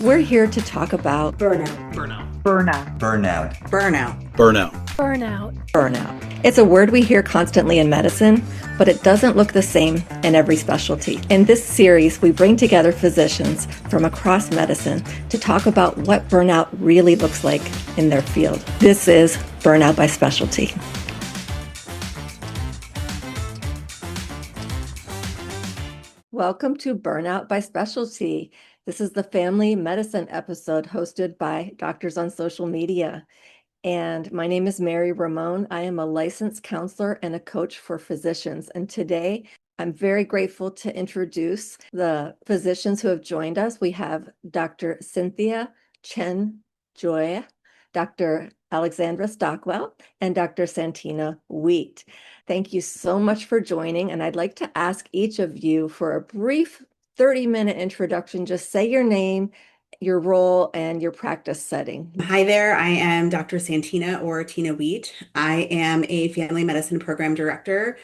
We're here to talk about Burnout. Burnout. Burnout. Burnout. Burnout. Burnout. Burnout. burnout. It's a word we hear constantly in medicine, but it doesn't look the same in every specialty. In this series, we bring together physicians from across medicine to talk about what burnout really looks like in their field. This is Burnout by Specialty. Welcome to Burnout by Specialty. This is the family medicine episode hosted by Doctors on Social Media. And my name is Mary Ramon. I am a licensed counselor and a coach for physicians. And today I'm very grateful to introduce the physicians who have joined us. We have Dr. Cynthia Chen Joy, Dr. Alexandra Stockwell, and Dr. Santina Wheat. Thank you so much for joining. And I'd like to ask each of you for a brief 30-minute introduction. Just say your name, your role, and your practice setting. Hi there, I am Dr. Santina or Tina Wheat. I am a family medicine program director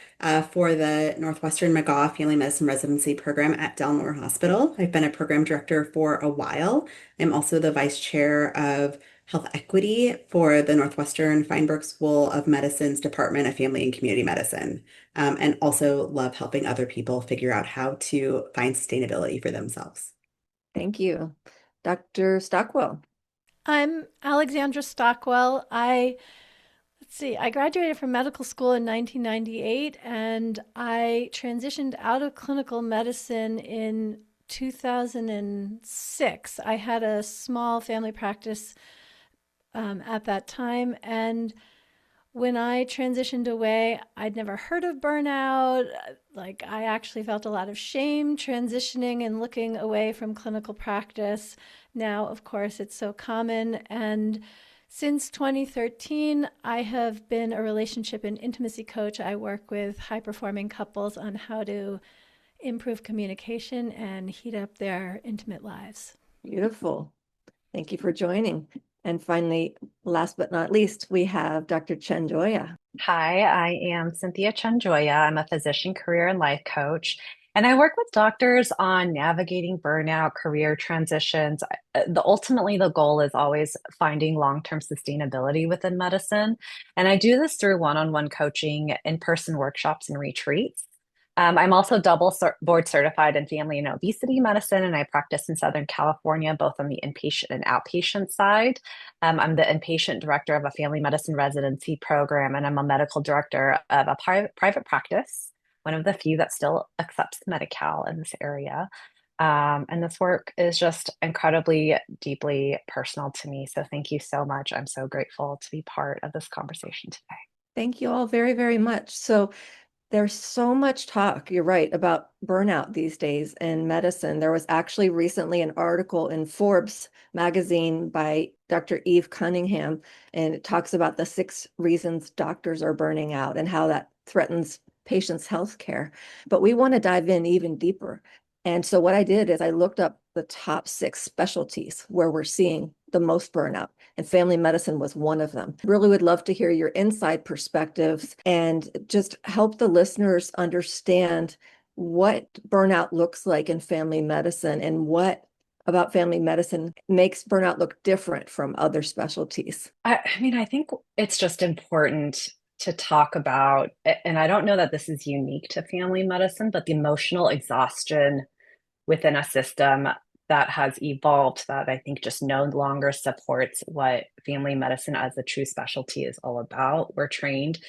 for the Northwestern McGaw Family Medicine Residency Program at Delmore Hospital. I've been a program director for a while. I'm also the vice chair of health equity for the Northwestern Feinberg School of Medicine's Department of Family and Community Medicine, and also love helping other people figure out how to find sustainability for themselves. Thank you. Dr. Stockwell. I'm Alexandra Stockwell. I graduated from medical school in 1998 and I transitioned out of clinical medicine in 2006. I had a small family practice at that time, and when I transitioned away, I'd never heard of burnout. I actually felt a lot of shame transitioning and looking away from clinical practice. Now, of course, it's so common. And since 2013, I have been a relationship and intimacy coach. I work with high-performing couples on how to improve communication and heat up their intimate lives. Beautiful. Thank you for joining. And finally, last but not least, we have Dr. Chen Joya. Hi, I am Cynthia Chanjoya. I'm a physician career and life coach, and I work with doctors on navigating burnout, career transitions. Ultimately, the goal is always finding long-term sustainability within medicine. And I do this through one-on-one coaching, in-person workshops, and retreats. I'm also board certified in family and obesity medicine, and I practice in Southern California, both on the inpatient and outpatient side. I'm the inpatient director of a family medicine residency program, and I'm a medical director of a private practice, one of the few that still accepts Medi-Cal in this area. And this work is just incredibly, deeply personal to me. So thank you so much. I'm so grateful to be part of this conversation today. Thank you all very, very much. So there's so much talk, you're right, about burnout these days in medicine. There was actually recently an article in Forbes magazine by Dr. Eve Cunningham, and it talks about the 6 reasons doctors are burning out and how that threatens patients' health care. But we want to dive in even deeper. And so what I did is I looked up the top 6 specialties where we're seeing the most burnout, and family medicine was one of them. Really would love to hear your inside perspectives and just help the listeners understand what burnout looks like in family medicine and what about family medicine makes burnout look different from other specialties. I think it's just important to talk about, and I don't know that this is unique to family medicine, but the emotional exhaustion within a system that has evolved that I think just no longer supports what family medicine as a true specialty is all about. We're trained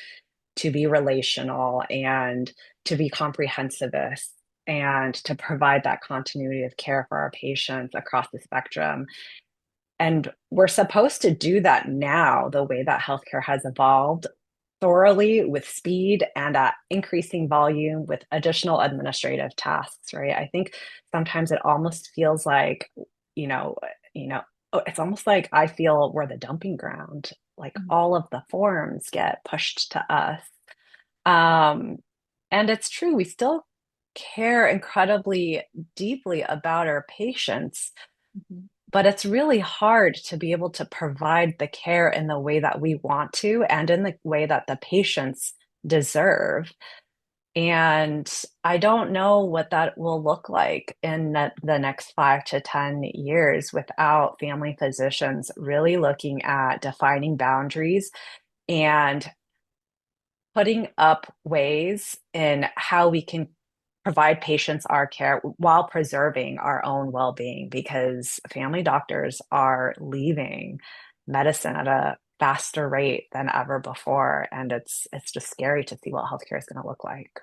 to be relational and to be comprehensivist and to provide that continuity of care for our patients across the spectrum. And we're supposed to do that now, the way that healthcare has evolved, thoroughly, with speed and at increasing volume, with additional administrative tasks, right? I think sometimes it almost feels like, it's almost like I feel we're the dumping ground. Like all of the forms get pushed to us. And it's true, we still care incredibly deeply about our patients. But it's really hard to be able to provide the care in the way that we want to and in the way that the patients deserve. And I don't know what that will look like in the next 5 to 10 years without family physicians really looking at defining boundaries and putting up ways in how we can provide patients our care while preserving our own well-being, because family doctors are leaving medicine at a faster rate than ever before, and it's just scary to see what healthcare is going to look like.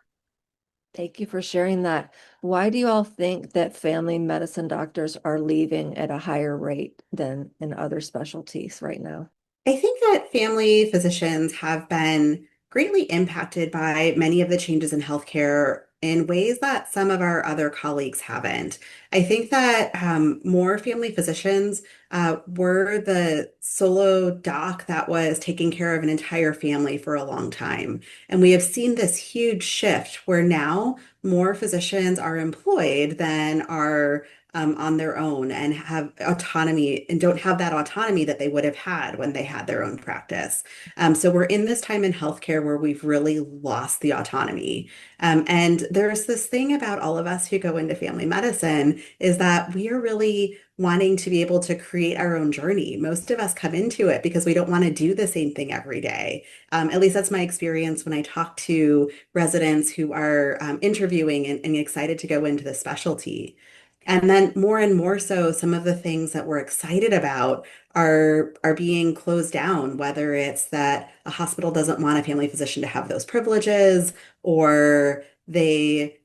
Thank you for sharing that. Why do you all think that family medicine doctors are leaving at a higher rate than in other specialties right now? I think that family physicians have been greatly impacted by many of the changes in healthcare in ways that some of our other colleagues haven't. I think that more family physicians were the solo doc that was taking care of an entire family for a long time. And we have seen this huge shift where now more physicians are employed than are on their own and have autonomy and don't have that autonomy that they would have had when they had their own practice. So we're in this time in healthcare where we've really lost the autonomy. And there's this thing about all of us who go into family medicine is that we are really wanting to be able to create our own journey. Most of us come into it because we don't want to do the same thing every day. At least that's my experience when I talk to residents who are interviewing and excited to go into the specialty. And then more and more so, some of the things that we're excited about are being closed down, whether it's that a hospital doesn't want a family physician to have those privileges, or they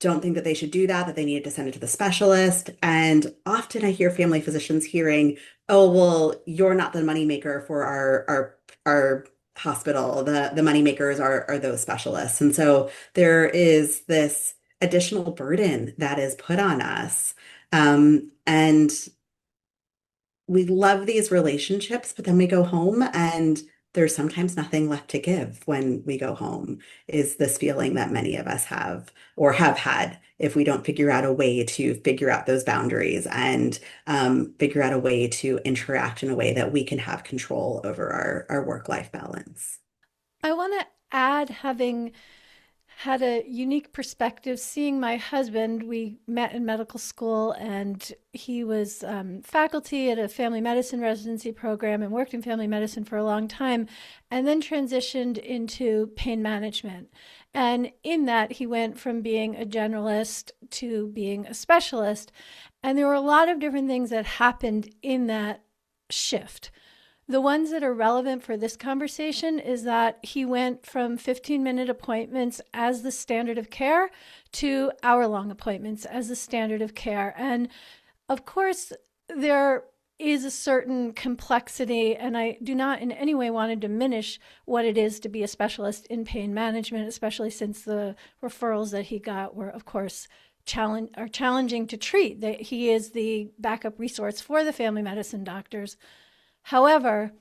don't think that they should do that, that they needed to send it to the specialist. And often I hear family physicians hearing, oh, well, you're not the moneymaker for our hospital. The moneymakers are those specialists. And so there is this additional burden that is put on us. And we love these relationships, but then we go home and there's sometimes nothing left to give when we go home, is this feeling that many of us have or have had if we don't figure out a way to figure out those boundaries and figure out a way to interact in a way that we can have control over our work-life balance. I want to add, having had a unique perspective seeing my husband. We met in medical school, and he was faculty at a family medicine residency program and worked in family medicine for a long time, and then transitioned into pain management. And in that, he went from being a generalist to being a specialist. And there were a lot of different things that happened in that shift. The ones that are relevant for this conversation is that he went from 15-minute appointments as the standard of care to hour-long appointments as the standard of care. And of course, there is a certain complexity, and I do not in any way want to diminish what it is to be a specialist in pain management, especially since the referrals that he got were, of course, challenging to treat. He is the backup resource for the family medicine doctors. However,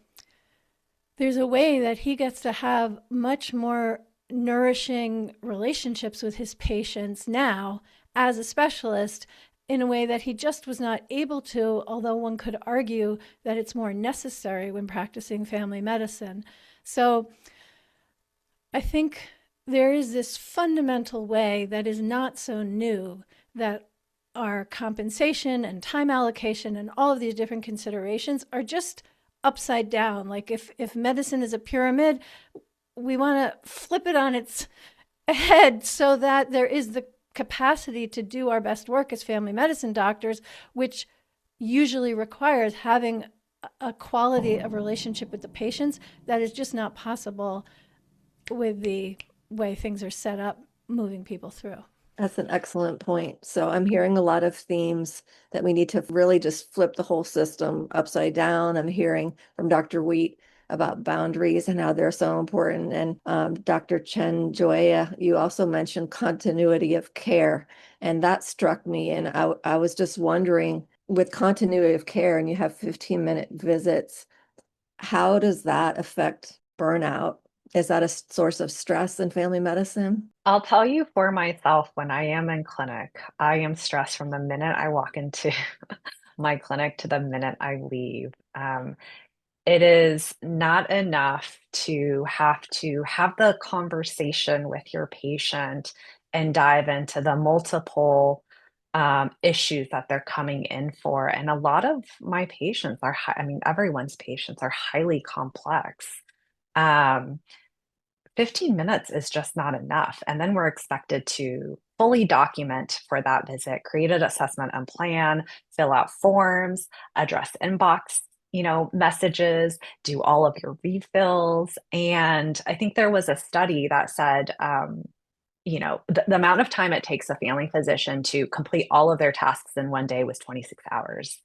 there's a way that he gets to have much more nourishing relationships with his patients now as a specialist in a way that he just was not able to, although one could argue that it's more necessary when practicing family medicine. So I think there is this fundamental way that is not so new that our compensation and time allocation and all of these different considerations are just upside down. Like if medicine is a pyramid, we want to flip it on its head so that there is the capacity to do our best work as family medicine doctors, which usually requires having a quality of relationship with the patients that is just not possible with the way things are set up, moving people through. That's an excellent point. So I'm hearing a lot of themes that we need to really just flip the whole system upside down. I'm hearing from Dr. Wheat about boundaries and how they're so important. And Dr. Chen Joya, you also mentioned continuity of care. And that struck me. And I was just wondering, with continuity of care and you have 15-minute visits, how does that affect burnout? Is that a source of stress in family medicine? I'll tell you for myself, when I am in clinic, I am stressed from the minute I walk into my clinic to the minute I leave. It is not enough to have the conversation with your patient and dive into the multiple issues that they're coming in for. And a lot of my patients are, I mean, everyone's patients are highly complex. Um, 15 minutes is just not enough. And then we're expected to fully document for that visit, create an assessment and plan, fill out forms, address inbox, messages, do all of your refills. And I think there was a study that said, the amount of time it takes a family physician to complete all of their tasks in one day was 26 hours.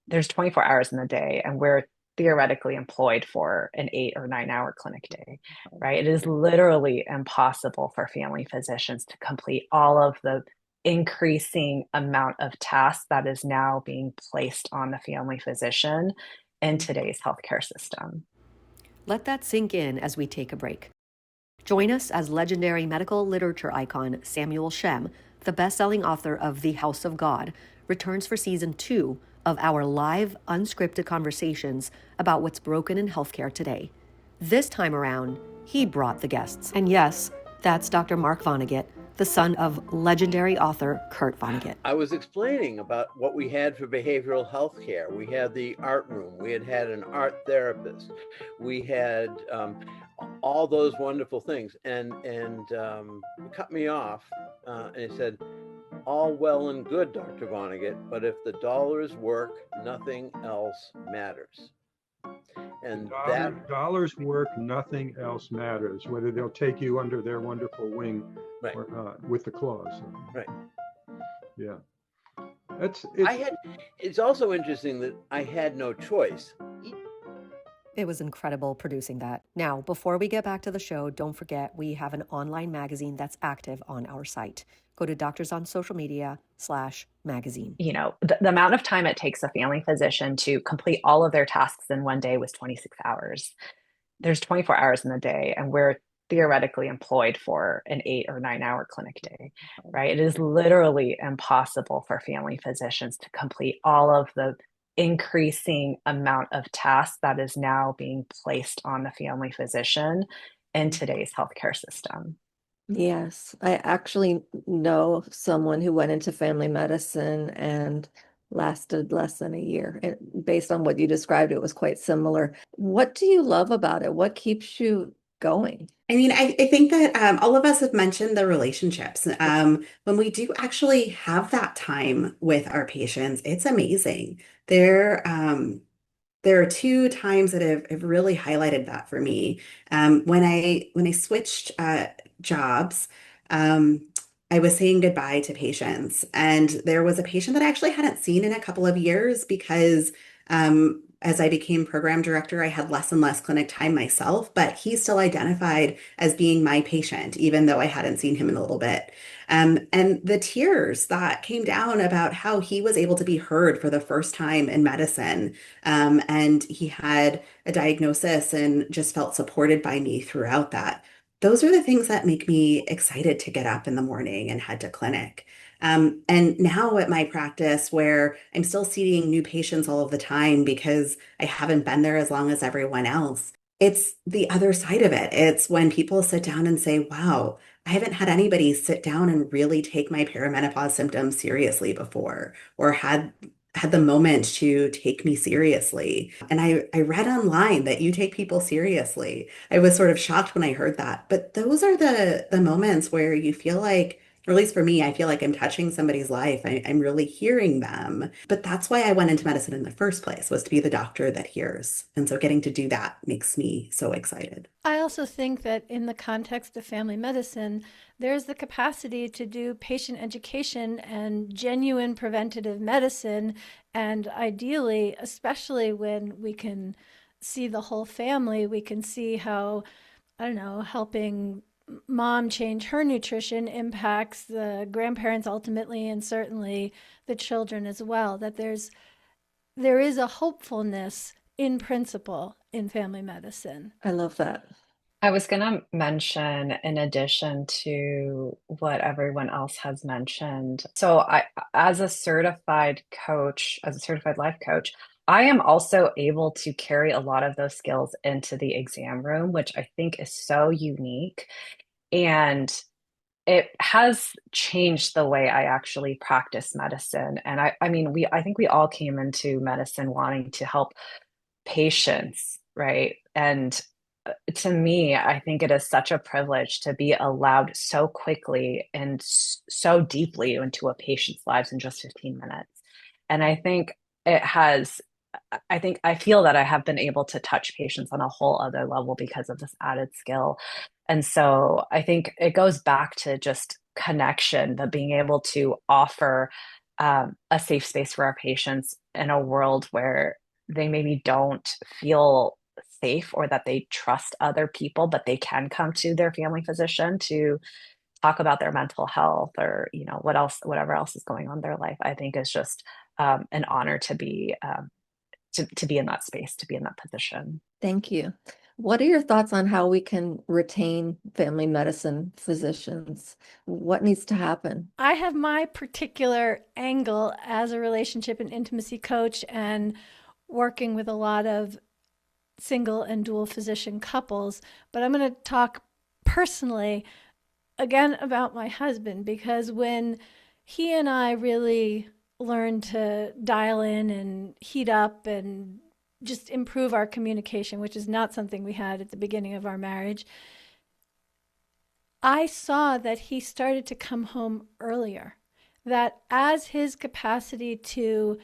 There's 24 hours in the day, and we're theoretically employed for an 8 or 9 hour clinic day, right? It is literally impossible for family physicians to complete all of the increasing amount of tasks that is now being placed on the family physician in today's healthcare system. Let that sink in as we take a break. Join us as legendary medical literature icon Samuel Shem, the best-selling author of The House of God, returns for season 2 of our live, unscripted conversations about what's broken in healthcare today. This time around, he brought the guests. And yes, that's Dr. Mark Vonnegut, the son of legendary author Kurt Vonnegut. I was explaining about what we had for behavioral health care. We had the art room. We had an art therapist. We had all those wonderful things. And he cut me off and he said, all well and good, Dr. Vonnegut, but if the dollars work, nothing else matters. And dollars work, nothing else matters, whether they'll take you under their wonderful wing right. or not, with the claws. Right. Yeah. It's also interesting that I had no choice. It was incredible producing that. Now, before we get back to the show, don't forget we have an online magazine that's active on our site. Go to doctorsonsocialmedia.com/magazine. The amount of time it takes a family physician to complete all of their tasks in one day was 26 hours. There's 24 hours in the day, and we're theoretically employed for an 8 or 9 hour clinic day, right? It is literally impossible for family physicians to complete all of the increasing amount of tasks that is now being placed on the family physician in today's healthcare system. Yes, I actually know someone who went into family medicine and lasted less than a year. And based on what you described, it was quite similar. What do you love about it? What keeps you going? I mean, I think that all of us have mentioned the relationships. When we do actually have that time with our patients, it's amazing. There are 2 times that have really highlighted that for me. When I switched jobs, I was saying goodbye to patients, and there was a patient that I actually hadn't seen in a couple of years because as I became program director, I had less and less clinic time myself, but he still identified as being my patient, even though I hadn't seen him in a little bit. And the tears that came down about how he was able to be heard for the first time in medicine. And he had a diagnosis and just felt supported by me throughout that. Those are the things that make me excited to get up in the morning and head to clinic. And now at my practice, where I'm still seeing new patients all of the time because I haven't been there as long as everyone else, it's the other side of it. It's when people sit down and say, wow, I haven't had anybody sit down and really take my perimenopause symptoms seriously before, or had the moment to take me seriously. And I read online that you take people seriously. I was sort of shocked when I heard that. But those are the moments where you feel like, or at least for me, I feel like I'm touching somebody's life. I'm really hearing them. But that's why I went into medicine in the first place, was to be the doctor that hears. And so getting to do that makes me so excited. I also think that in the context of family medicine, there's the capacity to do patient education and genuine preventative medicine. And ideally, especially when we can see the whole family, we can see how, I don't know, helping mom change her nutrition impacts the grandparents ultimately, and certainly the children as well. That there is a hopefulness in principle in family medicine. I love that. I was going to mention, in addition to what everyone else has mentioned, so as a certified life coach, I am also able to carry a lot of those skills into the exam room, which I think is so unique. And it has changed the way I actually practice medicine. And I mean, I think we all came into medicine wanting to help patients, right? And to me, I think it is such a privilege to be allowed so quickly and so deeply into a patient's lives in just 15 minutes. And I think it has, I think I feel that I have been able to touch patients on a whole other level because of this added skill. And so I think it goes back to just connection, but being able to offer a safe space for our patients in a world where they maybe don't feel safe or that they trust other people, but they can come to their family physician to talk about their mental health or, you know, whatever else is going on in their life. I think is just an honor to be to be in that space, to be in that position. Thank you. What are your thoughts on how we can retain family medicine physicians? What needs to happen? I have my particular angle as a relationship and intimacy coach and working with a lot of single and dual physician couples, but I'm going to talk personally again about my husband because when he and I really learned to dial in and heat up and just improve our communication, which is not something we had at the beginning of our marriage, I saw that he started to come home earlier. That as his capacity to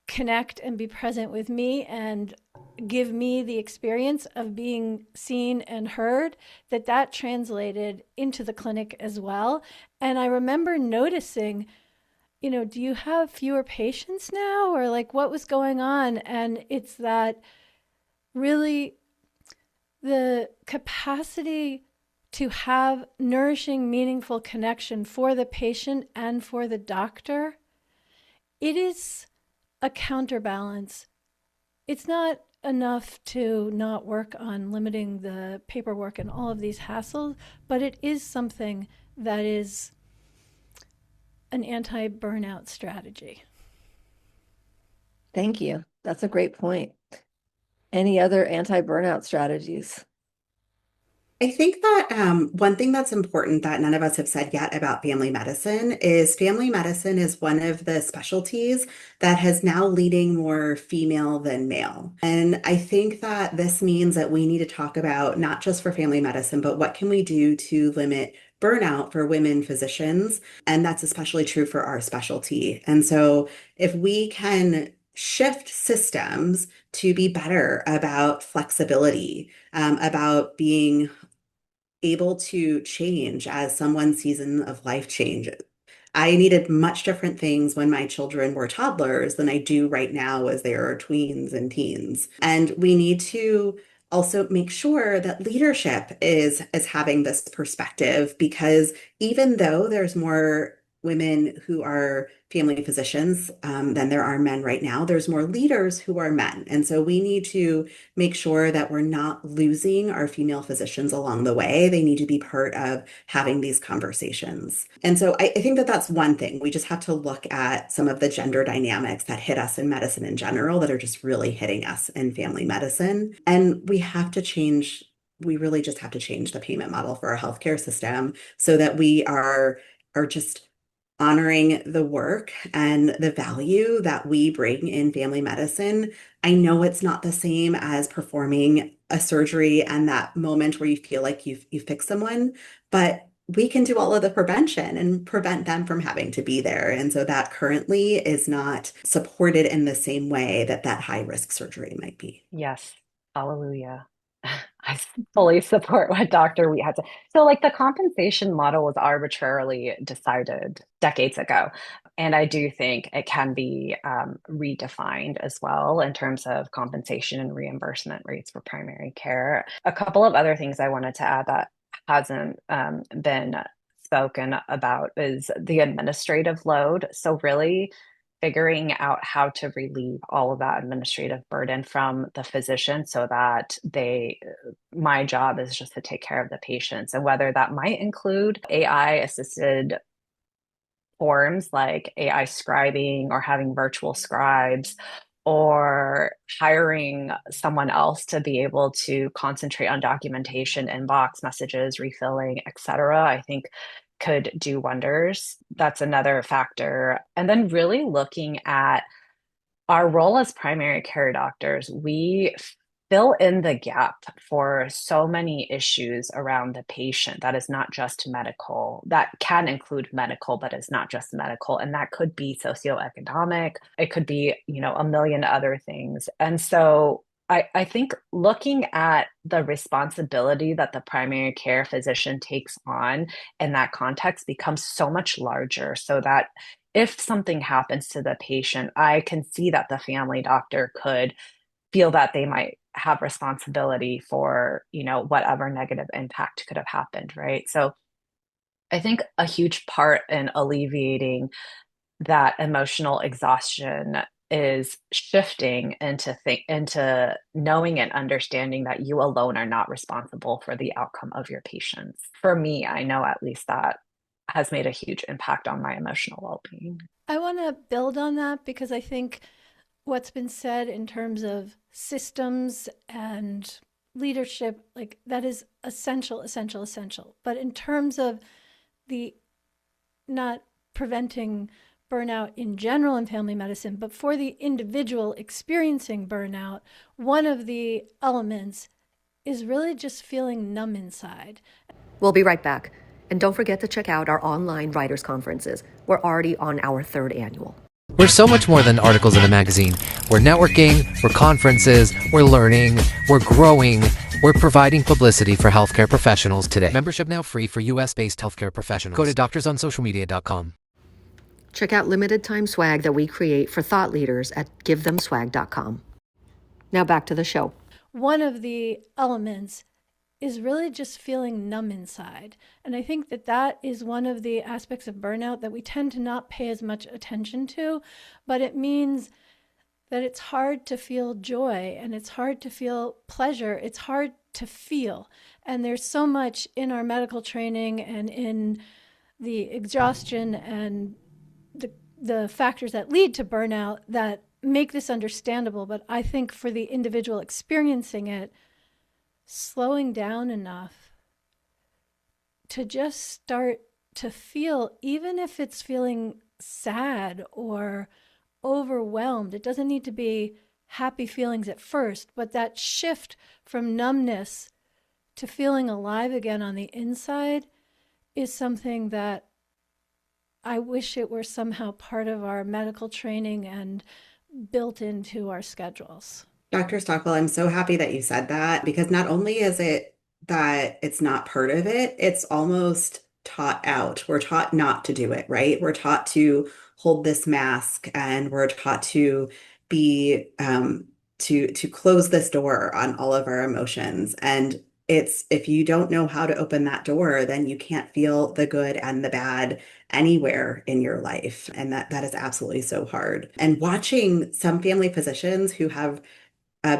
connect and be present with me and give me the experience of being seen and heard, that translated into the clinic as well. And I remember noticing, you know, do you have fewer patients now? Or like what was going on? And it's that really the capacity to have nourishing, meaningful connection for the patient and for the doctor, it is a counterbalance. It's not enough to not work on limiting the paperwork and all of these hassles, but it is something that is an anti-burnout strategy. Thank you. That's a great point. Any other anti-burnout strategies? I think that one thing that's important that none of us have said yet about family medicine is one of the specialties that has now leading more female than male. And I think that this means that we need to talk about not just for family medicine, but what can we do to limit burnout for women physicians? And that's especially true for our specialty. And so if we can shift systems to be better about flexibility, about being able to change as someone's season of life changes. I needed much different things when my children were toddlers than I do right now as they are tweens and teens. And we need to also make sure that leadership is having this perspective because even though there's more women who are family physicians than there are men right now, there's more leaders who are men. And so we need to make sure that we're not losing our female physicians along the way. They need to be part of having these conversations. And so I think that that's one thing. We just have to look at some of the gender dynamics that hit us in medicine in general that are just really hitting us in family medicine. And we really just have to change the payment model for our healthcare system so that we are just honoring the work and the value that we bring in family medicine. I know it's not the same as performing a surgery and that moment where you feel like you've fixed someone, but we can do all of the prevention and prevent them from having to be there. And so that currently is not supported in the same way that that high risk surgery might be. Yes. Hallelujah. I fully support what Dr. Wheat had to. So, like, the compensation model was arbitrarily decided decades ago. And I do think it can be redefined as well in terms of compensation and reimbursement rates for primary care. A couple of other things I wanted to add that hasn't been spoken about is the administrative load. So, really, figuring out how to relieve all of that administrative burden from the physician so that my job is just to take care of the patients, and whether that might include AI assisted forms like AI scribing or having virtual scribes, or hiring someone else to be able to concentrate on documentation, inbox messages, refilling, etc., I think could do wonders. That's another factor. And then really looking at our role as primary care doctors, we fill in the gap for so many issues around the patient that is not just medical, that can include medical, but is not just medical. And that could be socioeconomic, it could be, a million other things. And so I think looking at the responsibility that the primary care physician takes on in that context becomes so much larger, so that if something happens to the patient, I can see that the family doctor could feel that they might have responsibility for, whatever negative impact could have happened, right? So I think a huge part in alleviating that emotional exhaustion is shifting into knowing and understanding that you alone are not responsible for the outcome of your patients. For me, I know at least that has made a huge impact on my emotional well-being. I want to build on that because I think what's been said in terms of systems and leadership, like that is essential, essential, essential. But in terms of the not preventing burnout in general in family medicine, but for the individual experiencing burnout, one of the elements is really just feeling numb inside. We'll be right back. And don't forget to check out our online writers' conferences. We're already on our 3rd annual. We're so much more than articles in a magazine. We're networking, we're conferences, we're learning, we're growing, we're providing publicity for healthcare professionals today. Membership now free for US-based healthcare professionals. Go to doctorsonsocialmedia.com. Check out limited time swag that we create for thought leaders at givethemswag.com. Now back to the show. One of the elements is really just feeling numb inside. And I think that that is one of the aspects of burnout that we tend to not pay as much attention to, but it means that it's hard to feel joy and it's hard to feel pleasure. It's hard to feel. And there's so much in our medical training and in the exhaustion and the factors that lead to burnout that make this understandable. But I think for the individual experiencing it, slowing down enough to just start to feel, even if it's feeling sad or overwhelmed, it doesn't need to be happy feelings at first, but that shift from numbness to feeling alive again on the inside is something that I wish it were somehow part of our medical training and built into our schedules. Dr. Stockwell, I'm so happy that you said that because not only is it that it's not part of it, it's almost taught out. We're taught not to do it, right? We're taught to hold this mask and we're taught to be to close this door on all of our emotions. And it's if you don't know how to open that door, then you can't feel the good and the bad anywhere in your life. And that is absolutely so hard. And watching some family physicians who have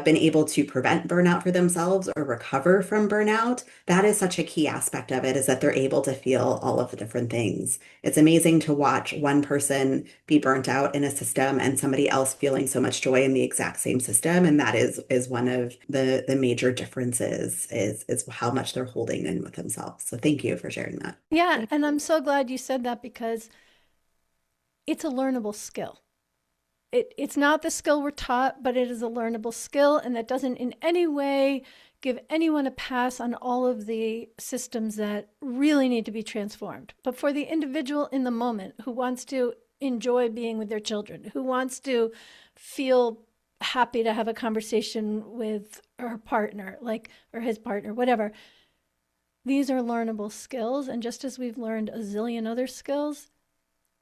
been able to prevent burnout for themselves or recover from burnout, that is such a key aspect of it, is that they're able to feel all of the different things. It's amazing to watch one person be burnt out in a system and somebody else feeling so much joy in the exact same system. And that is one of the major differences is how much they're holding in with themselves. So thank you for sharing that. Yeah, and I'm so glad you said that because it's a learnable skill. It's not the skill we're taught, but it is a learnable skill, and that doesn't in any way give anyone a pass on all of the systems that really need to be transformed. But for the individual in the moment who wants to enjoy being with their children, who wants to feel happy to have a conversation with her partner, or his partner, whatever, these are learnable skills. And just as we've learned a zillion other skills,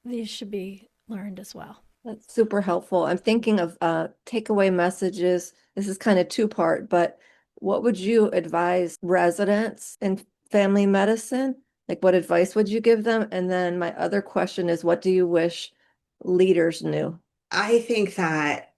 these should be learned as well. That's super helpful. I'm thinking of takeaway messages. This is kind of two-part, but what would you advise residents in family medicine? Like, what advice would you give them? And then my other question is, what do you wish leaders knew? I think that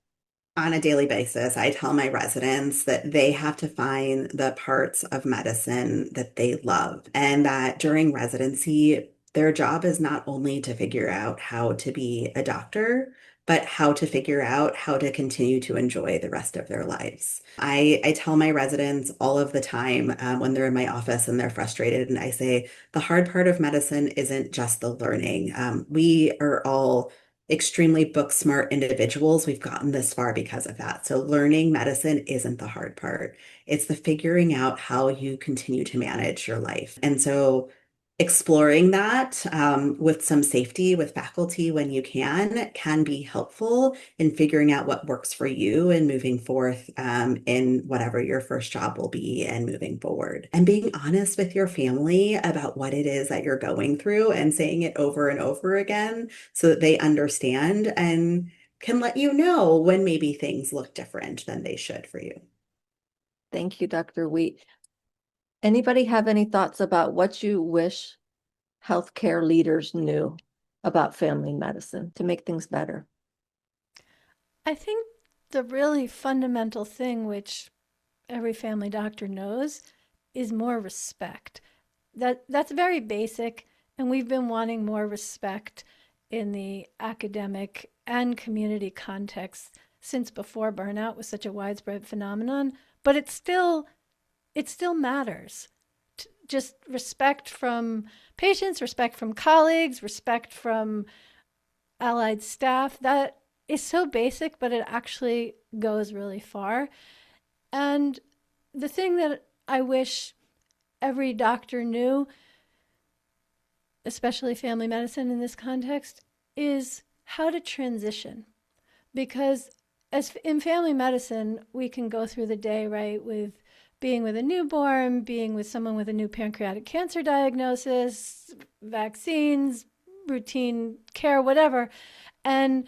on a daily basis, I tell my residents that they have to find the parts of medicine that they love, and that during residency, their job is not only to figure out how to be a doctor, but how to figure out how to continue to enjoy the rest of their lives. I tell my residents all of the time when they're in my office and they're frustrated, and I say, the hard part of medicine isn't just the learning. We are all extremely book smart individuals. We've gotten this far because of that. So learning medicine isn't the hard part. It's the figuring out how you continue to manage your life. And so exploring that with some safety with faculty when you can be helpful in figuring out what works for you and moving forth in whatever your first job will be and moving forward. And being honest with your family about what it is that you're going through and saying it over and over again so that they understand and can let you know when maybe things look different than they should for you. Thank you, Dr. Wheat. Anybody have any thoughts about what you wish healthcare leaders knew about family medicine to make things better? I think the really fundamental thing, which every family doctor knows, is more respect. That's very basic, and we've been wanting more respect in the academic and community context since before burnout was such a widespread phenomenon, but it still matters. Just respect from patients, respect from colleagues, respect from allied staff. That is so basic, but it actually goes really far. And the thing that I wish every doctor knew, especially family medicine in this context, is how to transition. Because as in family medicine, we can go through the day, right, with being with a newborn, being with someone with a new pancreatic cancer diagnosis, vaccines, routine care, whatever. And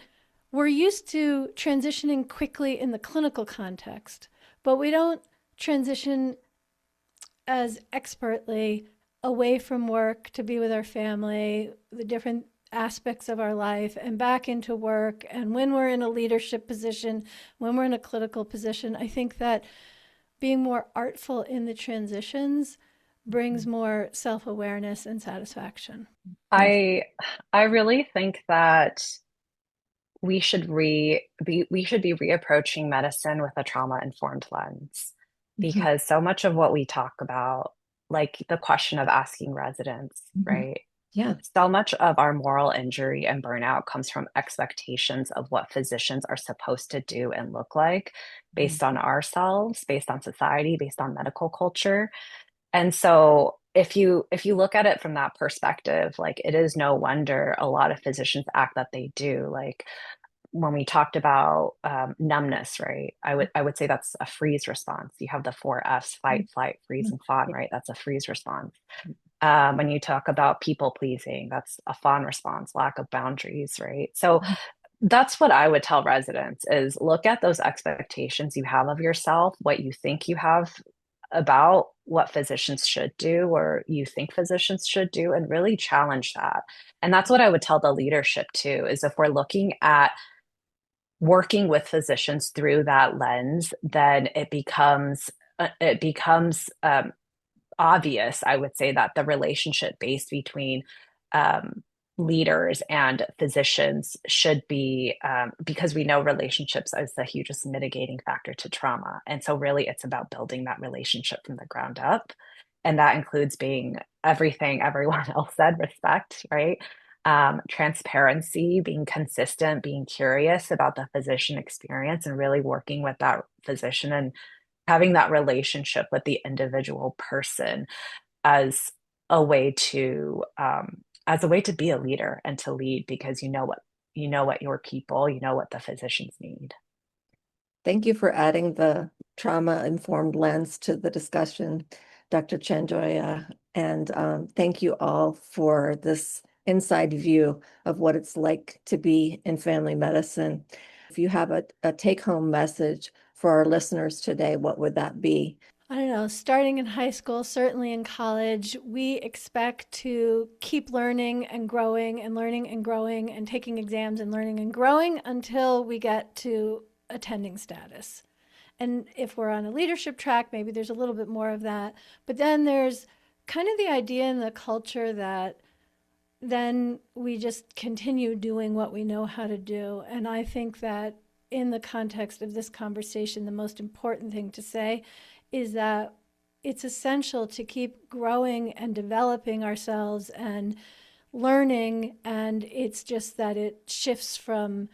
we're used to transitioning quickly in the clinical context, but we don't transition as expertly away from work to be with our family, the different aspects of our life, and back into work. And when we're in a leadership position, when we're in a clinical position, I think that being more artful in the transitions brings more self-awareness and satisfaction. I really think that we should be reapproaching medicine with a trauma-informed lens, because so much of what we talk about, like the question of asking residents, right? Yeah. So much of our moral injury and burnout comes from expectations of what physicians are supposed to do and look like based on ourselves, based on society, based on medical culture. And so if you look at it from that perspective, like it is no wonder a lot of physicians act that they do. Like when we talked about numbness, right? I would say that's a freeze response. You have the four F's: fight, flight, freeze, and fawn, right? That's a freeze response. When you talk about people pleasing, that's a fawn response, lack of boundaries, right? So that's what I would tell residents is look at those expectations you have of yourself, what you think you have about what physicians should do or you think physicians should do, and really challenge that. And that's what I would tell the leadership too, is if we're looking at working with physicians through that lens, then it becomes obvious, I would say, that the relationship based between um, leaders and physicians should be, because we know relationships is the hugest mitigating factor to trauma. And so really it's about building that relationship from the ground up. And that includes being everything everyone else said: respect, right? Transparency, being consistent, being curious about the physician experience, and really working with that physician and having that relationship with the individual person as a way to be a leader and to lead, because you know what your people, you know what the physicians need. Thank you for adding the trauma-informed lens to the discussion, Dr. Chanjoya. And thank you all for this inside view of what it's like to be in family medicine. If you have a take-home message for our listeners today, what would that be? I don't know, starting in high school, certainly in college, we expect to keep learning and growing and learning and growing and taking exams and learning and growing until we get to attending status. And if we're on a leadership track, maybe there's a little bit more of that. But then there's kind of the idea in the culture that then we just continue doing what we know how to do. And I think that in the context of this conversation, the most important thing to say is that it's essential to keep growing and developing ourselves and learning. And it's just that it shifts from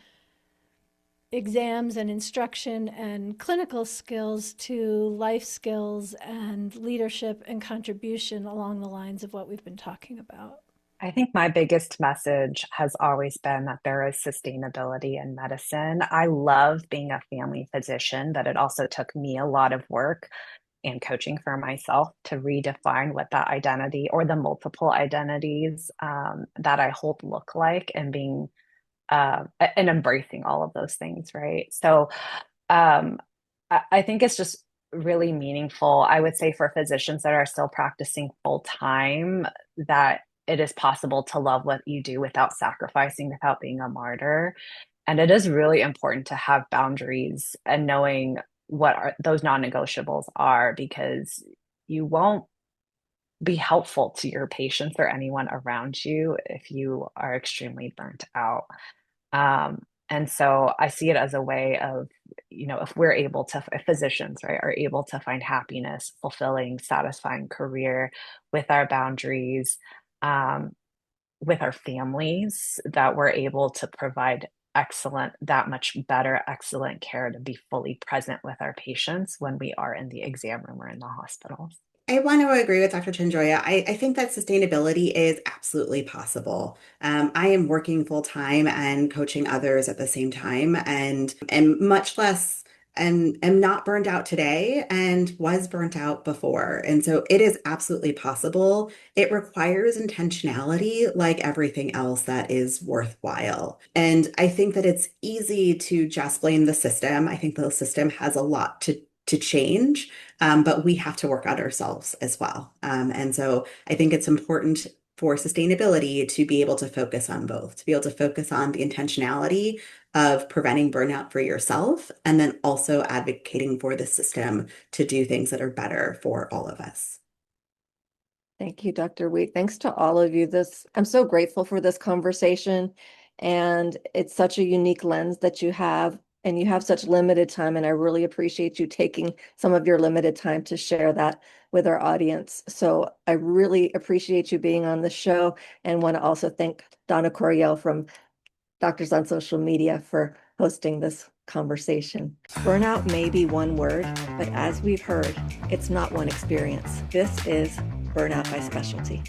exams and instruction and clinical skills to life skills and leadership and contribution along the lines of what we've been talking about. I think my biggest message has always been that there is sustainability in medicine. I love being a family physician, but it also took me a lot of work and coaching for myself to redefine what that identity or the multiple identities that I hold look like, and being and embracing all of those things, right? So I think it's just really meaningful, I would say, for physicians that are still practicing full time, that it is possible to love what you do without sacrificing, without being a martyr. And it is really important to have boundaries and knowing what are those non-negotiables are, because you won't be helpful to your patients or anyone around you if you are extremely burnt out. And so I see it as a way of, if we're able to, if physicians, right, are able to find happiness, fulfilling, satisfying career with our boundaries, with our families, that we're able to provide that much better, excellent care, to be fully present with our patients when we are in the exam room or in the hospitals. I want to agree with Dr. Chanjoya. I think that sustainability is absolutely possible. I am working full time and coaching others at the same time, and am much less and am not burned out today and was burnt out before. And so it is absolutely possible. It requires intentionality, like everything else that is worthwhile. And I think that it's easy to just blame the system. I think the system has a lot to change, but we have to work on ourselves as well. And so I think it's important for sustainability to be able to focus on both, to be able to focus on the intentionality of preventing burnout for yourself, and then also advocating for the system to do things that are better for all of us. Thank you, Dr. Wheat. Thanks to all of you. I'm so grateful for this conversation, and it's such a unique lens that you have, and you have such limited time, and I really appreciate you taking some of your limited time to share that with our audience. So I really appreciate you being on the show, and want to also thank Donna Coriel from Doctors on Social Media for hosting this conversation. Burnout may be one word, but as we've heard, it's not one experience. This is Burnout by Specialty.